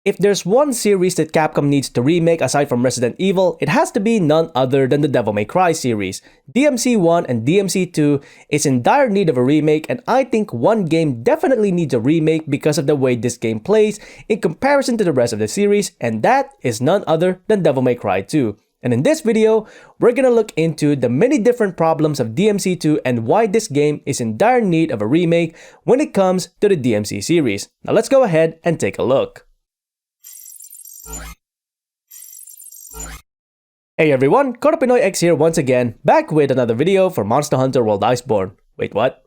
If there's one series that Capcom needs to remake aside from Resident Evil, it has to be none other than the Devil May Cry series. DMC 1 and DMC 2 is in dire need of a remake, and I think one game definitely needs a remake because of the way this game plays in comparison to the rest of the series, and that is none other than Devil May Cry 2. And in this video, we're gonna look into the many different problems of DMC 2 and why this game is in dire need of a remake when it comes to the DMC series. Now let's go ahead and take a look. Hey everyone, Pinoy X here once again, back with another video for Monster Hunter World Iceborne. Wait, what?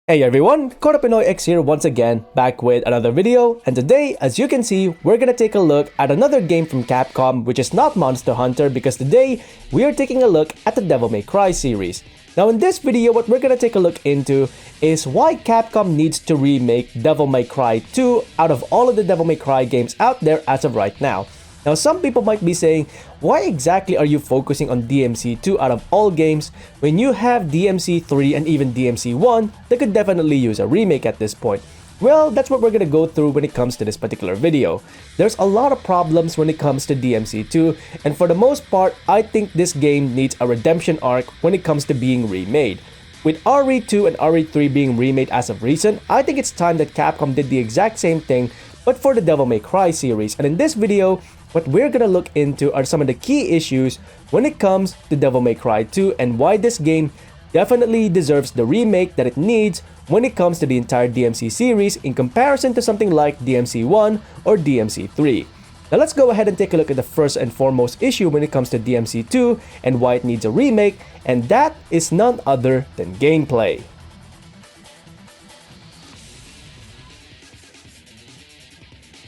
Hey everyone, Pinoy X here once again, back with another video, and today, as you can see, we're gonna take a look at another game from Capcom, which is not Monster Hunter, because today, we are taking a look at the Devil May Cry series. Now in this video, what we're gonna take a look into is why Capcom needs to remake Devil May Cry 2 out of all of the Devil May Cry games out there as of right now. Now some people might be saying, why exactly are you focusing on DMC 2 out of all games when you have DMC 3 and even DMC 1 that could definitely use a remake at this point? Well, that's what we're gonna go through when it comes to this particular video. There's a lot of problems when it comes to DMC 2, and for the most part, I think this game needs a redemption arc when it comes to being remade. With RE2 and RE3 being remade as of recent, I think it's time that Capcom did the exact same thing, but for the Devil May Cry series. And in this video, what we're gonna look into are some of the key issues when it comes to Devil May Cry 2 and why this game definitely deserves the remake that it needs when it comes to the entire DMC series in comparison to something like DMC 1 or DMC 3. Now let's go ahead and take a look at the first and foremost issue when it comes to DMC 2 and why it needs a remake, and that is none other than gameplay.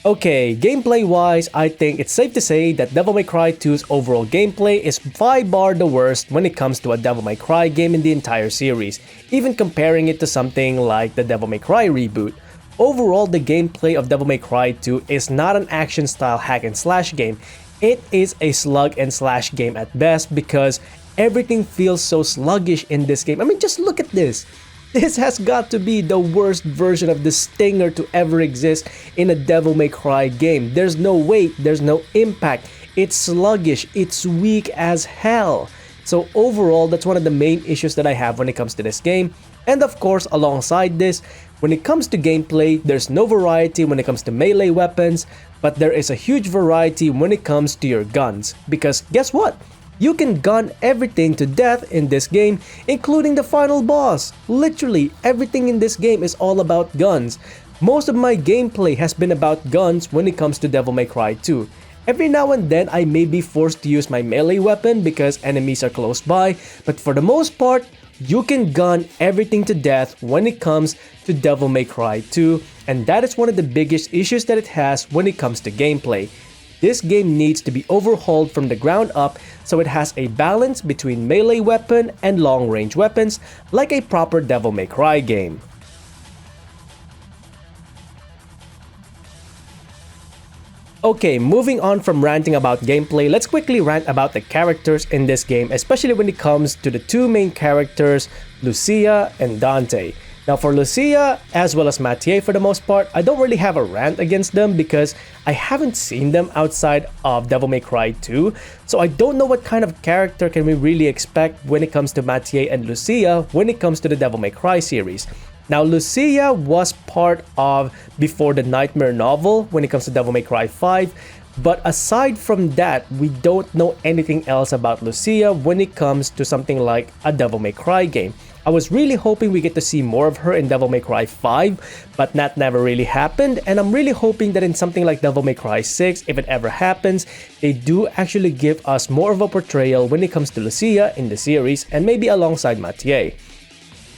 Okay, gameplay-wise, I think it's safe to say that Devil May Cry 2's overall gameplay is by far the worst when it comes to a Devil May Cry game in the entire series, even comparing it to something like the Devil May Cry reboot. Overall, the gameplay of Devil May Cry 2 is not an action-style hack-and-slash game. It is a slug-and-slash game at best because everything feels so sluggish in this game. I mean, just look at this. This has got to be the worst version of the stinger to ever exist in a Devil May Cry game. There's no weight, there's no impact, it's sluggish, it's weak as hell. So overall, that's one of the main issues that I have when it comes to this game. And of course, alongside this, when it comes to gameplay, there's no variety when it comes to melee weapons, but there is a huge variety when it comes to your guns. Because guess what? You can gun everything to death in this game, including the final boss. Literally, everything in this game is all about guns. Most of my gameplay has been about guns when it comes to Devil May Cry 2. Every now and then, I may be forced to use my melee weapon because enemies are close by, but for the most part, you can gun everything to death when it comes to Devil May Cry 2, and that is one of the biggest issues that it has when it comes to gameplay. This game needs to be overhauled from the ground up so it has a balance between melee weapon and long-range weapons like a proper Devil May Cry game. Okay, moving on from ranting about gameplay, let's quickly rant about the characters in this game, especially when it comes to the two main characters, Lucia and Dante. Now for Lucia, as well as Mathieu for the most part, I don't really have a rant against them because I haven't seen them outside of Devil May Cry 2, so I don't know what kind of character can we really expect when it comes to Mathieu and Lucia when it comes to the Devil May Cry series. Now Lucia was part of Before the Nightmare novel when it comes to Devil May Cry 5, but aside from that, we don't know anything else about Lucia when it comes to something like a Devil May Cry game. I was really hoping we get to see more of her in Devil May Cry 5, but that never really happened, and I'm really hoping that in something like Devil May Cry 6, if it ever happens, they do actually give us more of a portrayal when it comes to Lucia in the series, and maybe alongside Mathieu.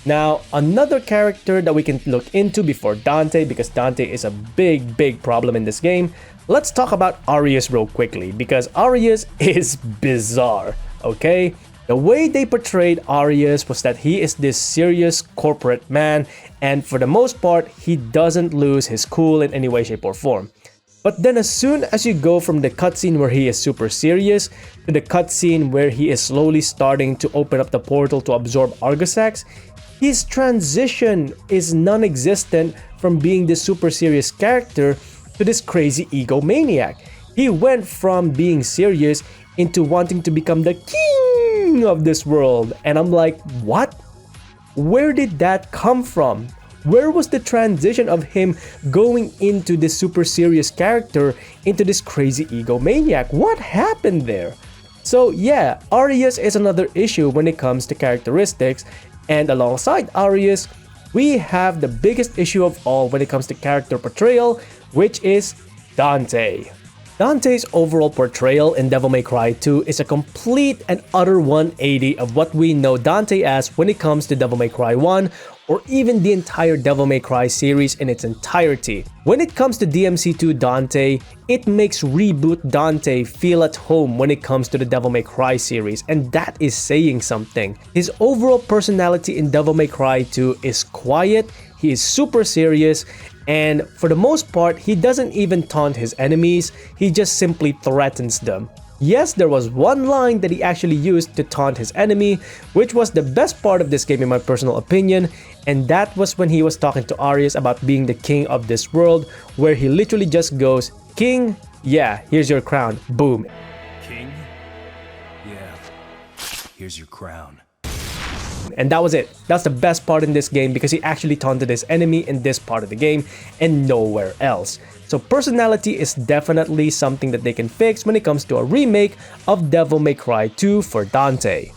Now, another character that we can look into before Dante, because Dante is a big problem in this game, let's talk about Arius real quickly, because Arius is bizarre, okay? The way they portrayed Arius was that he is this serious corporate man, and for the most part, he doesn't lose his cool in any way, shape, or form. But then as soon as you go from the cutscene where he is super serious to the cutscene where he is slowly starting to open up the portal to absorb Argosax, his transition is non-existent from being this super serious character to this crazy egomaniac. He went from being serious into wanting to become the king of this world. And I'm like, what? Where did that come from? Where was the transition of him going into this super serious character into this crazy egomaniac? What happened there? So yeah, Arius is another issue when it comes to characteristics, and alongside Arius, we have the biggest issue of all when it comes to character portrayal, which is Dante. Dante's overall portrayal in Devil May Cry 2 is a complete and utter 180 of what we know Dante as when it comes to Devil May Cry 1 or even the entire Devil May Cry series in its entirety. When it comes to DMC2 Dante, it makes Reboot Dante feel at home when it comes to the Devil May Cry series, and that is saying something. His overall personality in Devil May Cry 2 is quiet, he is super serious, and for the most part, he doesn't even taunt his enemies, he just simply threatens them. Yes, there was one line that he actually used to taunt his enemy, which was the best part of this game in my personal opinion, and that was when he was talking to Arius about being the king of this world, where he literally just goes, "King, yeah, here's your crown, boom." King? Yeah, here's your crown. And that was it. That's the best part in this game because he actually taunted his enemy in this part of the game and nowhere else. So personality is definitely something that they can fix when it comes to a remake of Devil May Cry 2 for Dante.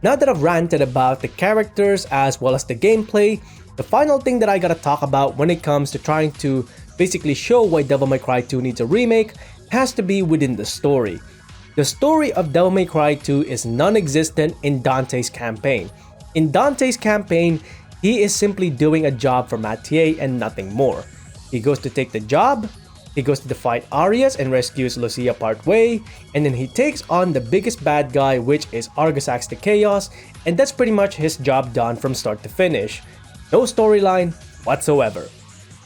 Now that I've ranted about the characters as well as the gameplay, the final thing that I gotta talk about when it comes to trying to basically show why Devil May Cry 2 needs a remake has to be within the story. The story of Devil May Cry 2 is non-existent in Dante's campaign. In Dante's campaign, he is simply doing a job for Mathieu and nothing more. He goes to take the job, he goes to fight Arius and rescues Lucia part way, and then he takes on the biggest bad guy, which is Argosax the Chaos, and that's pretty much his job done from start to finish. No storyline whatsoever.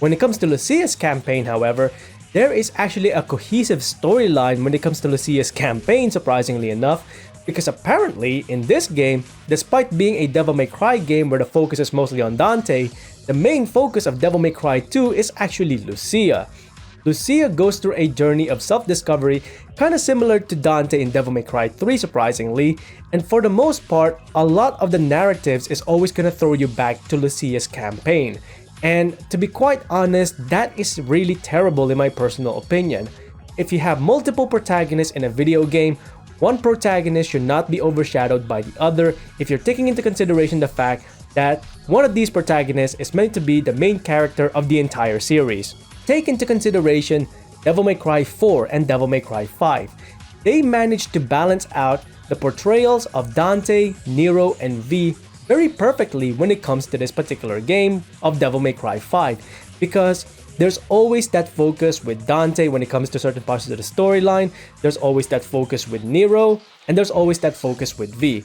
When it comes to Lucia's campaign, however, there is actually a cohesive storyline when it comes to Lucia's campaign, surprisingly enough, because apparently in this game, despite being a Devil May Cry game where the focus is mostly on Dante, the main focus of Devil May Cry 2 is actually Lucia. Lucia goes through a journey of self-discovery kinda similar to Dante in Devil May Cry 3 surprisingly, and for the most part, a lot of the narratives is always gonna throw you back to Lucia's campaign. And to be quite honest, that is really terrible in my personal opinion. If you have multiple protagonists in a video game, one protagonist should not be overshadowed by the other if you're taking into consideration the fact that one of these protagonists is meant to be the main character of the entire series. Take into consideration Devil May Cry 4 and Devil May Cry 5. They managed to balance out the portrayals of Dante, Nero, and V very perfectly when it comes to this particular game of Devil May Cry 5, because there's always that focus with Dante when it comes to certain parts of the storyline, there's always that focus with Nero, and there's always that focus with V.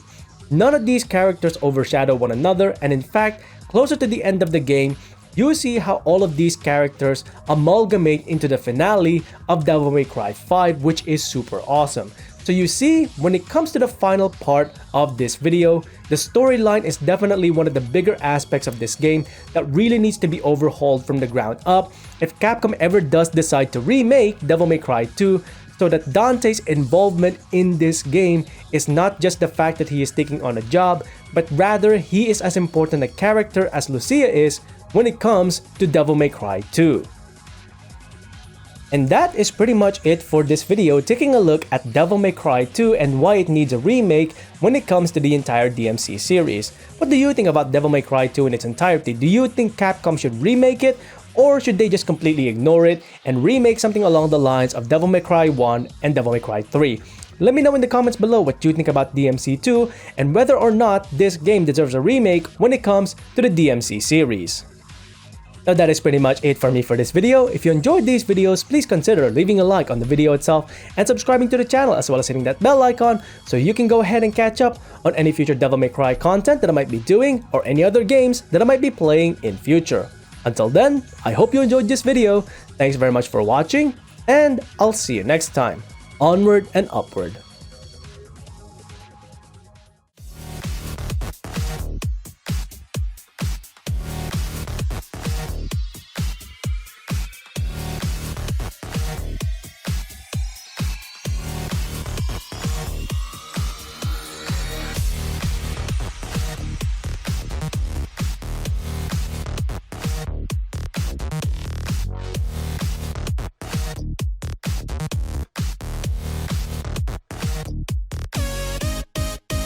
None of these characters overshadow one another, and in fact, closer to the end of the game, you see how all of these characters amalgamate into the finale of Devil May Cry 5, which is super awesome. So you see, when it comes to the final part of this video, the storyline is definitely one of the bigger aspects of this game that really needs to be overhauled from the ground up if Capcom ever does decide to remake Devil May Cry 2, so that Dante's involvement in this game is not just the fact that he is taking on a job, but rather he is as important a character as Lucia is when it comes to Devil May Cry 2. And that is pretty much it for this video, taking a look at Devil May Cry 2 and why it needs a remake when it comes to the entire DMC series. What do you think about Devil May Cry 2 in its entirety? Do you think Capcom should remake it, or should they just completely ignore it and remake something along the lines of Devil May Cry 1 and Devil May Cry 3? Let me know in the comments below what you think about DMC 2 and whether or not this game deserves a remake when it comes to the DMC series. Now that is pretty much it for me for this video. If you enjoyed these videos, please consider leaving a like on the video itself and subscribing to the channel, as well as hitting that bell icon so you can go ahead and catch up on any future Devil May Cry content that I might be doing or any other games that I might be playing in future. Until then, I hope you enjoyed this video. Thanks very much for watching, and I'll see you next time. Onward and upward.